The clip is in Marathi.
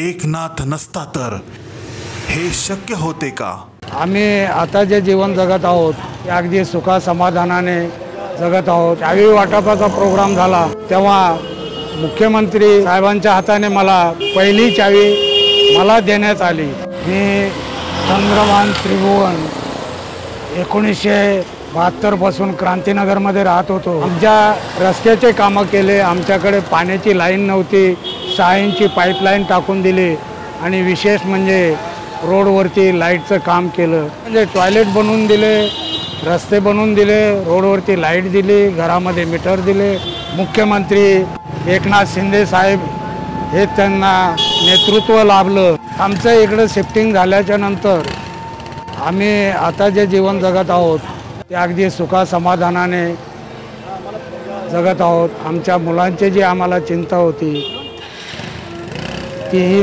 एकनाथ नसता तर हे शक्य होते का? आम्ही आता जे जीवन जगत आहोत ते अगदी सुखा समाधानाने जगत आहोत। चावी वाटपाचा प्रोग्राम झाला तेव्हा मुख्यमंत्री साहेबांच्या हाताने मला पहिली चावी मला देण्यात आली। मी चंद्रभान त्रिभुवन 1972 पासून क्रांतीनगरमध्ये राहत होतो। आमच्या रस्त्याचे कामं केले, आमच्याकडे पाण्याची लाईन नव्हती, 6 इंची पाईपलाईन टाकून दिली आणि विशेष म्हणजे रोडवरती लाईटचं काम केलं। म्हणजे टॉयलेट बनवून दिले, रस्ते बनवून दिले, रोडवरती लाईट दिली, घरामध्ये मीटर दिले। मुख्यमंत्री एकनाथ शिंदे साहेब हे त्यांना नेतृत्व लाभलं। आमचं इकडं शिफ्टिंग झाल्याच्या नंतर आम्ही आता जे जीवन जगत आहोत ते अगदी सुखा समाधानाने जगत आहोत। आमच्या मुलांची जी आम्हाला चिंता होती तीही